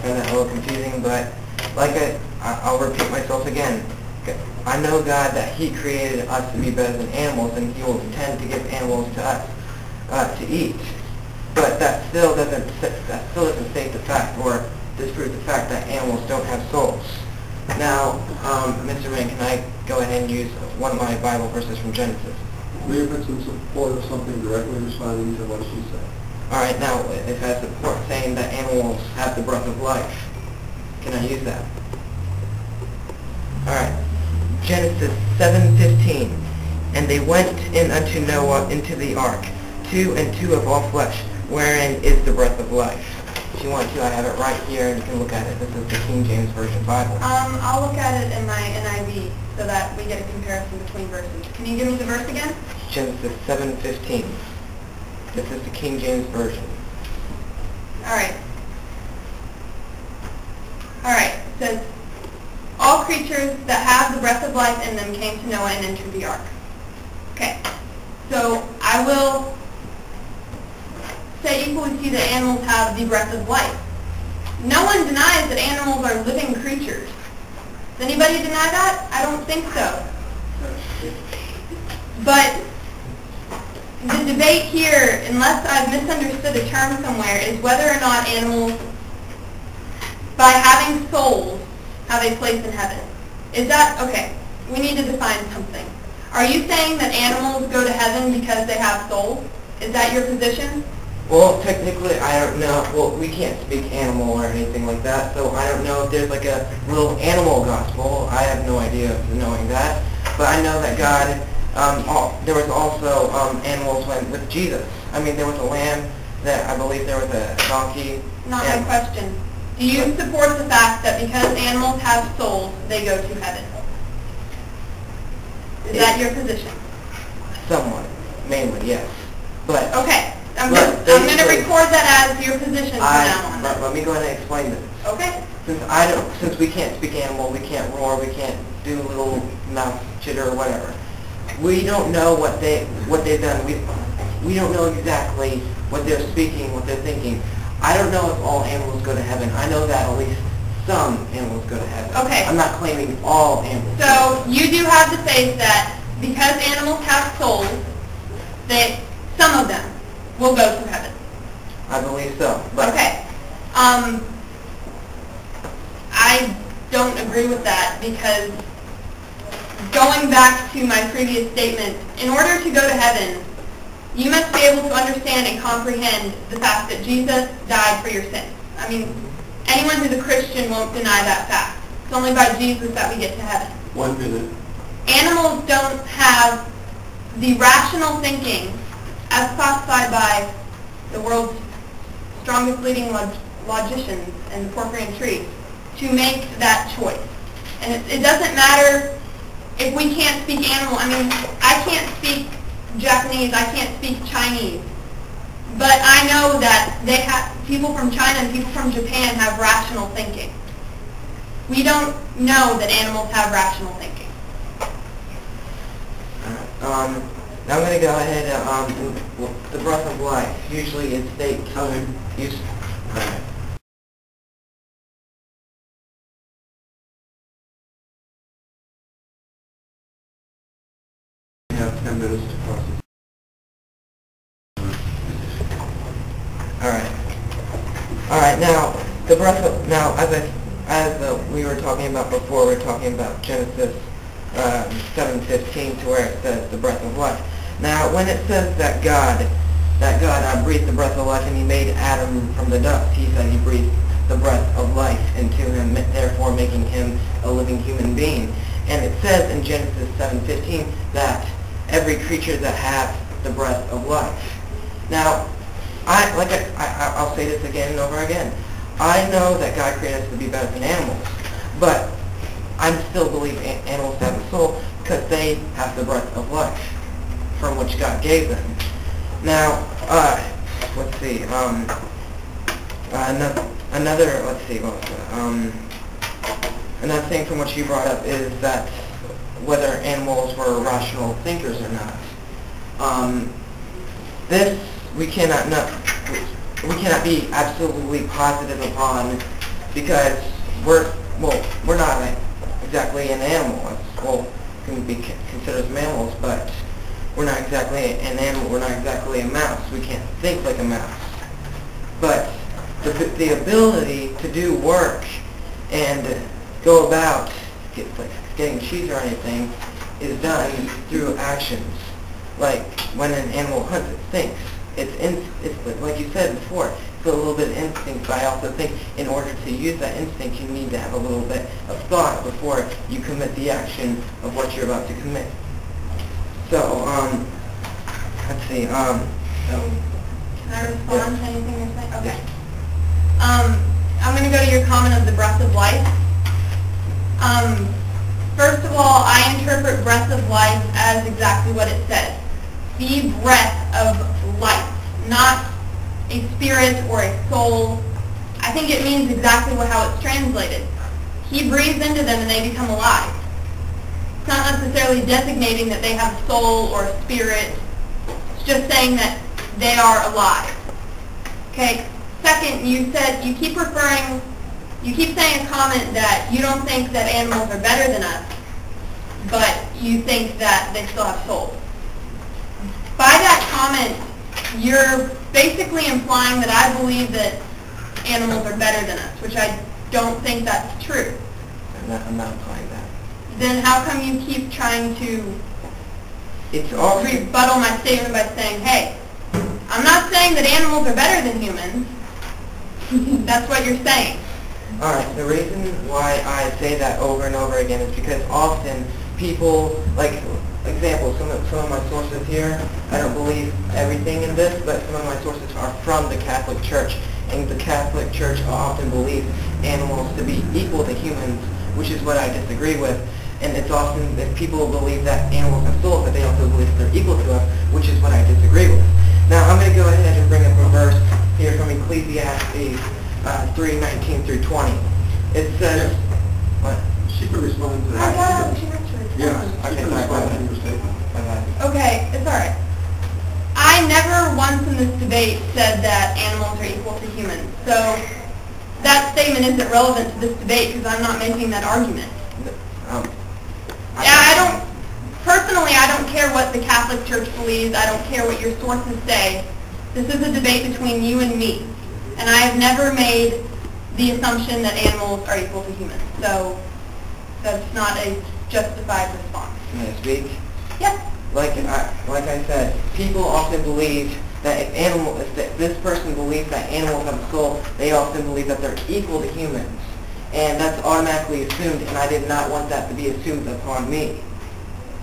find that a little confusing, but I'll repeat myself again. I know God that He created us to be better than animals, and He will intend to give animals to us to eat. But that still doesn't state the fact or disprove the fact that animals don't have souls. Now, Mr. Rain, can I go ahead and use one of my Bible verses from Genesis? If it's in support of something directly responding to what she said. All right, now, if I support saying that animals have the breath of life, can I use that? All right, Genesis 7:15. And they went in unto Noah into the ark, 2 and 2 of all flesh, wherein is the breath of life. If you want to, I have it right here, and you can look at it. This is the King James Version Bible. I'll look at it in my NIV so that we get a comparison between verses. Can you give me the verse again? Genesis 7:15. This is the King James Version. All right. It says, all creatures that have the breath of life in them came to Noah and entered the ark. Okay. So I will say equally to you that animals have the breath of life. No one denies that animals are living creatures. Does anybody deny that? I don't think so. But the debate here, unless I've misunderstood a term somewhere, is whether or not animals, by having souls, have a place in heaven. Is that, okay, we need to define something. Are you saying that animals go to heaven because they have souls? Is that your position? Well, technically, I don't know. Well, we can't speak animal or anything like that, so I don't know if there's like a little animal gospel. I have no idea of knowing that. But I know that God, there was also animals with Jesus. I mean, there was a lamb, that I believe there was a donkey. Not my question. Do you support the fact that because animals have souls, they go to heaven? Is that your position? Somewhat. Mainly, yes. But okay. I'm going to record that as your position from now on. Let me go ahead and explain this. Okay. Since we can't speak animal, we can't roar, we can't do little mouth chitter or whatever. We don't know what they've done. We don't know exactly what they're speaking, what they're thinking. I don't know if all animals go to heaven. I know that at least some animals go to heaven. Okay. I'm not claiming all animals. So you do have the faith that because animals have souls, that some of them will go to heaven. I believe so. But okay. I don't agree with that because going back to my previous statement, in order to go to heaven, you must be able to understand and comprehend the fact that Jesus died for your sins. I mean, anyone who's a Christian won't deny that fact. It's only by Jesus that we get to heaven. 1 minute. Animals don't have the rational thinking as classified by the world's strongest leading logicians and the Porphyrian tree to make that choice. And it doesn't matter if we can't speak animal. I mean, I can't speak Japanese, I can't speak Chinese. But I know that people from China and people from Japan have rational thinking. We don't know that animals have rational thinking. Now I'm going to go ahead and the breath of life. Usually it states use. You have 10 minutes to process. All right. Now the breath of as we were talking about before, we were talking about Genesis 7:15 to where it says the breath of life. Now, when it says that God breathed the breath of life and He made Adam from the dust, He said He breathed the breath of life into him, therefore making him a living human being. And it says in Genesis 7:15 that every creature that has the breath of life. Now, I'll say this again and over again. I know that God created us to be better than animals, but I still believe animals have a soul because they have the breath of life from which God gave them. Now, let's see. Another thing from what you brought up is that whether animals were rational thinkers or not. This we cannot know. We cannot be absolutely positive upon because we're not exactly an animal. Well, can be considered as mammals, but we're not exactly an animal. We're not exactly a mouse. We can't think like a mouse. But the ability to do work and go about getting cheese or anything is done through actions. Like when an animal hunts, it thinks. It's like you said before, it's a little bit of instinct, but I also think in order to use that instinct, you need to have a little bit of thought before you commit the action of what you're about to commit. So, let's see, Can I respond to anything you're saying? Okay. I'm going to go to your comment of the breath of life. First of all, I interpret breath of life as exactly what it says. The breath of life, not a spirit or a soul. I think it means exactly how it's translated. He breathes into them and they become alive. It's not necessarily designating that they have a soul or a spirit. It's just saying that they are alive. Okay. Second, you keep saying a comment that you don't think that animals are better than us, but you think that they still have souls. By that comment, you're basically implying that I believe that animals are better than us, which I don't think that's true. I'm not implying that. Then how come you keep trying to rebuttal my statement by saying, hey, I'm not saying that animals are better than humans. That's what you're saying. Alright, the reason why I say that over and over again is because often people, like, example, some of my sources here, I don't believe everything in this, but some of my sources are from the Catholic Church, and the Catholic Church often believes animals to be equal to humans, which is what I disagree with. And it's often that people believe that animals have souls, but they also believe that they're equal to us, which is what I disagree with. Now, I'm going to go ahead and bring up a verse here from Ecclesiastes 3:19 through 20. It says, what? She could respond to that. Yeah, I Okay, can sorry, respond go to ahead. your statement. Okay, it's all right. I never once in this debate said that animals are equal to humans. So that statement isn't relevant to this debate because I'm not making that argument. Personally, I don't care what the Catholic Church believes. I don't care what your sources say. This is a debate between you and me. And I have never made the assumption that animals are equal to humans. So that's not a justified response. Can I speak? Yes. Like I said, people often believe that if this person believes that animals have a soul, they often believe that they're equal to humans. And that's automatically assumed, and I did not want that to be assumed upon me.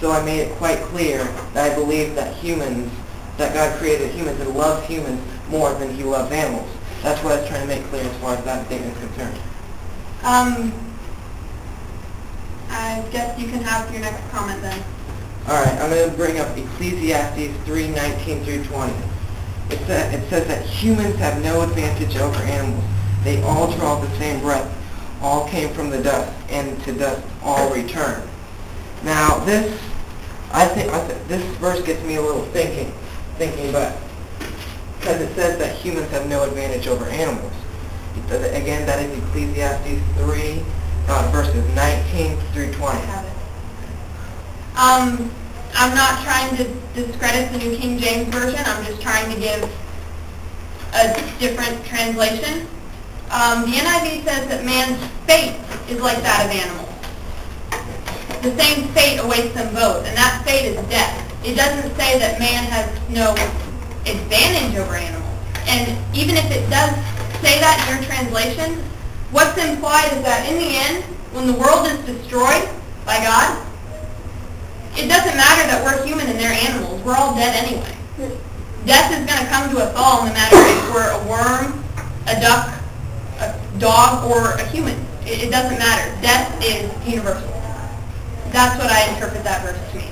So I made it quite clear that I believe that God created humans and loves humans more than he loves animals. That's what I was trying to make clear as far as that statement is concerned. I guess you can have your next comment then. Alright, I'm going to bring up Ecclesiastes 3:19 through 20. It says that humans have no advantage over animals. They all draw the same breath. All came from the dust, and to dust all return. Now, this verse gets me a little thinking, but because it says that humans have no advantage over animals. Again, that is Ecclesiastes 3, verses 19 through 20. I have it. I'm not trying to discredit the New King James Version. I'm just trying to give a different translation. The NIV says that man's fate is like that of animals. The same fate awaits them both, and that fate is death. It doesn't say that man has no advantage over animals. And even if it does say that in your translation, what's implied is that in the end, when the world is destroyed by God, it doesn't matter that we're human and they're animals. We're all dead anyway. Death is going to come to us all, no matter if we're a worm, a duck, a dog, or a human. It doesn't matter. Death is universal. That's what I interpret that verse to mean.